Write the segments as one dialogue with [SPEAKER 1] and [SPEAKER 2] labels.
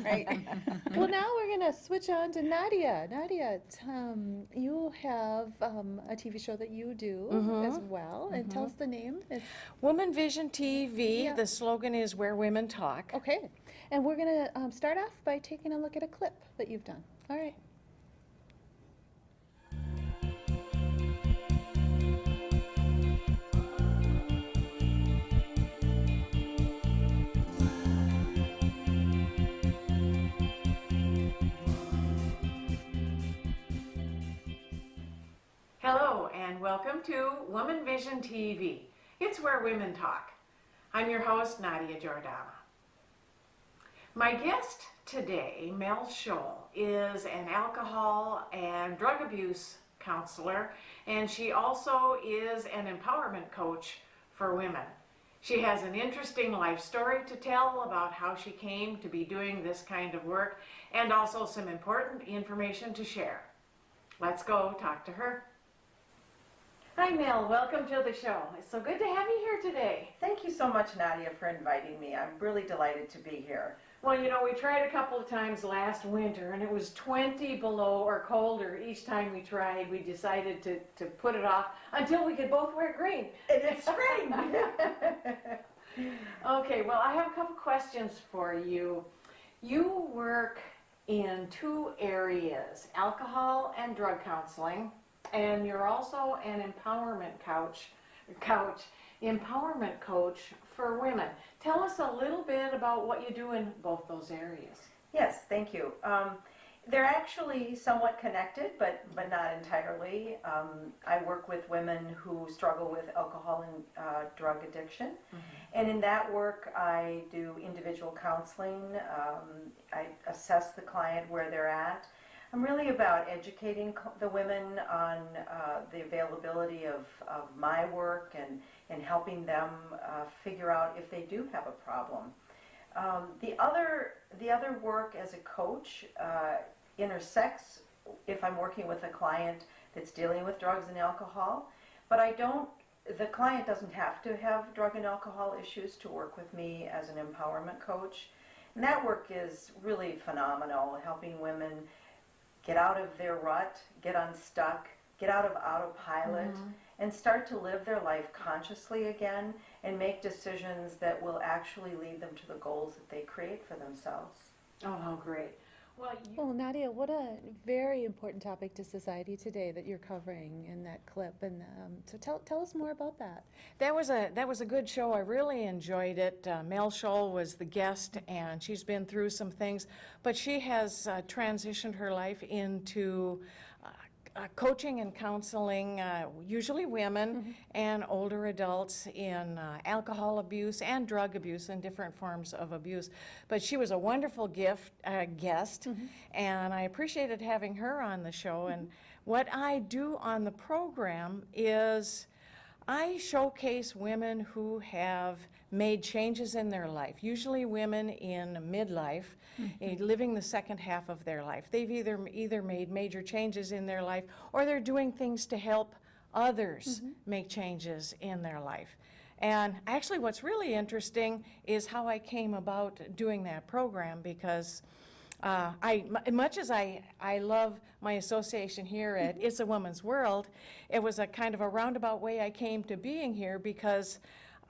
[SPEAKER 1] Right.
[SPEAKER 2] Well, now we're going to switch on to Nadia. Nadia, you have a TV show that you do as well, and tell us the name. It's
[SPEAKER 3] WomanVision TV.
[SPEAKER 2] Yeah.
[SPEAKER 3] The slogan is "Where Women Talk."
[SPEAKER 2] okay, and we're going to start off by taking a look at a clip that you've done. All right.
[SPEAKER 4] Hello and welcome to WomanVision TV. It's where women talk. I'm your host, Nadia Giordana. My guest today, Mel Scholl, is an alcohol and drug abuse counselor, and she also is an empowerment coach for women. She has an interesting life story to tell about how she came to be doing this kind of work, and also some important information to share. Let's go talk to her. Hi Mel, welcome to the show. It's so good to have you here today.
[SPEAKER 1] Thank you so much, Nadia, for inviting me. I'm really delighted to be here.
[SPEAKER 4] Well, you know, we tried a couple of times last winter and it was 20 below or colder each time we tried. We decided to put it off until we could both wear green.
[SPEAKER 1] And it's spring!
[SPEAKER 4] Okay, well, I have a couple questions for you. You work in two areas, alcohol and drug counseling. And you're also an empowerment coach for women. Tell us a little bit about what you do in both those areas.
[SPEAKER 1] Yes, thank you. They're actually somewhat connected, but not entirely. I work with women who struggle with alcohol and drug addiction. And in that work, I do individual counseling. I assess the client where they're at. I'm really about educating the women on the availability of my work and helping them figure out if they do have a problem. The other work as a coach intersects if I'm working with a client that's dealing with drugs and alcohol, but the client doesn't have to have drug and alcohol issues to work with me as an empowerment coach. And that work is really phenomenal, helping women get out of their rut, get unstuck, get out of autopilot, and start to live their life consciously again and make decisions that will actually lead them to the goals that they create for themselves.
[SPEAKER 4] Oh, how great.
[SPEAKER 2] Well, Nadia, what a very important topic to society today that you're covering in that clip. And so tell us more about that.
[SPEAKER 3] That was a good show. I really enjoyed it. Mel Scholl was the guest, and she's been through some things, but she has transitioned her life into coaching and counseling, usually women and older adults in alcohol abuse and drug abuse and different forms of abuse. But she was a wonderful guest, and I appreciated having her on the show. And what I do on the program is I showcase women who have made changes in their life, usually women in midlife, living the second half of their life. They've either made major changes in their life or they're doing things to help others make changes in their life. And actually what's really interesting is how I came about doing that program, because much as I love my association here at It's a Woman's World, it was a kind of a roundabout way I came to being here, because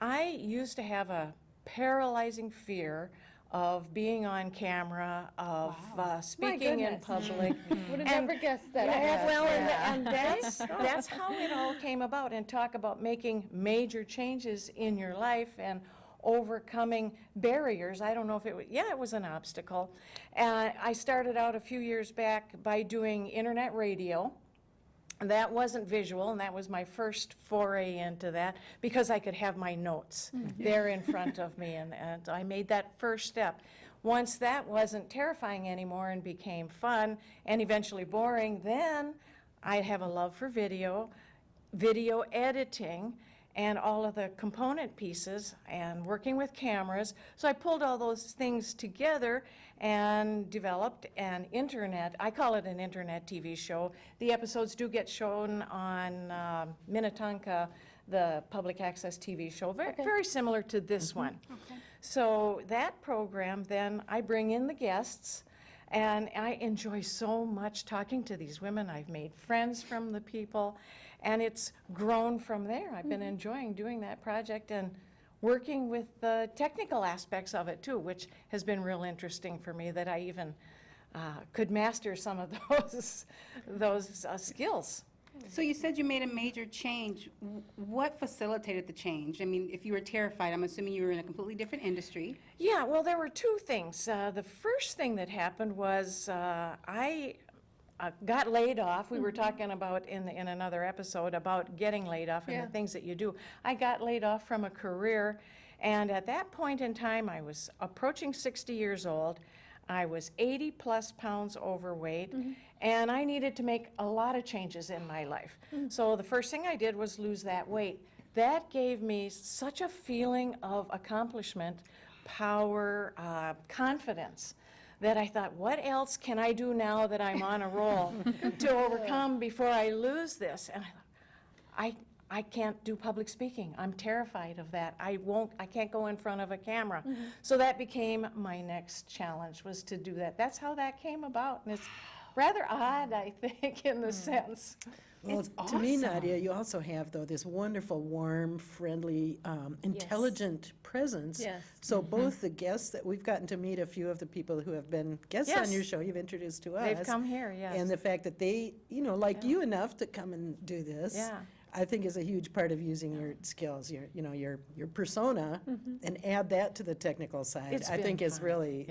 [SPEAKER 3] I used to have a paralyzing fear of being on camera, of speaking in public.
[SPEAKER 2] Would have never guessed that.
[SPEAKER 3] And that's how it all came about, and talk about making major changes in your life and overcoming barriers. I don't know if it was an obstacle. I started out a few years back by doing internet radio. That wasn't visual, and that was my first foray into that, because I could have my notes there in front of me, and I made that first step. Once that wasn't terrifying anymore and became fun and eventually boring, then I have a love for video editing, and all of the component pieces and working with cameras. So I pulled all those things together and developed an internet, I call it an internet TV show. The episodes do get shown on Minnetonka, the public access TV show, very similar to this one. So that program, then I bring in the guests, and I enjoy so much talking to these women. I've made friends from the people, and it's grown from there. I've been enjoying doing that project and working with the technical aspects of it too, which has been real interesting for me, that I even could master some of those skills.
[SPEAKER 5] So you said you made a major change. What facilitated the change? I mean, if you were terrified, I'm assuming you were in a completely different industry.
[SPEAKER 3] Yeah, well, there were two things. The first thing that happened was I got laid off. We were talking about in another episode about getting laid off and the things that you do. I got laid off from a career, and at that point in time, I was approaching 60 years old. I was 80+ pounds overweight, and I needed to make a lot of changes in my life. So the first thing I did was lose that weight. That gave me such a feeling of accomplishment, power, confidence, that I thought, what else can I do now that I'm on a roll to overcome before I lose this? And I thought, I can't do public speaking. I'm terrified of that. I can't go in front of a camera. So that became my next challenge, was to do that. That's how that came about. And it's rather odd, I think, in the sense.
[SPEAKER 6] Well, to me, Nadia, you also have, though, this wonderful, warm, friendly, intelligent presence.
[SPEAKER 2] Yes.
[SPEAKER 6] So both the guests that we've gotten to meet, a few of the people who have been guests on your show, you've introduced to us.
[SPEAKER 3] They've come here, yes.
[SPEAKER 6] And the fact that they, like you enough to come and do this. I think is a huge part of using your skills, your persona, and add that to the technical side. I think is really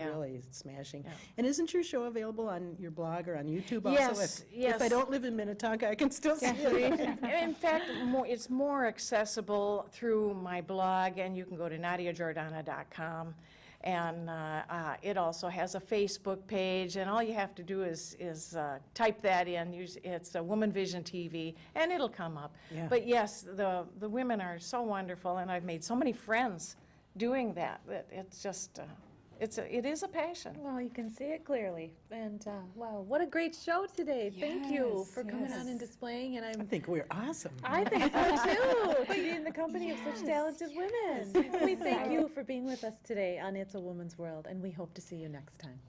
[SPEAKER 6] smashing. And isn't your show available on your blog or on YouTube also?
[SPEAKER 3] Yes.
[SPEAKER 6] If I don't live in Minnetonka, I can still see it.
[SPEAKER 3] In fact, it's more accessible through my blog, and you can go to NadiaGiordana.com. And it also has a Facebook page, and all you have to do is type that in. It's a WomanVision TV, and it'll come up.
[SPEAKER 6] Yeah.
[SPEAKER 3] But yes, the women are so wonderful, and I've made so many friends doing that. That it's just it is a passion.
[SPEAKER 2] Well, you can see it clearly. And wow, what a great show today. Thank you for coming on and displaying. And
[SPEAKER 6] I think we're awesome.
[SPEAKER 2] I think so too, to be in the company of such talented women. We thank you for being with us today on It's a Woman's World, and we hope to see you next time.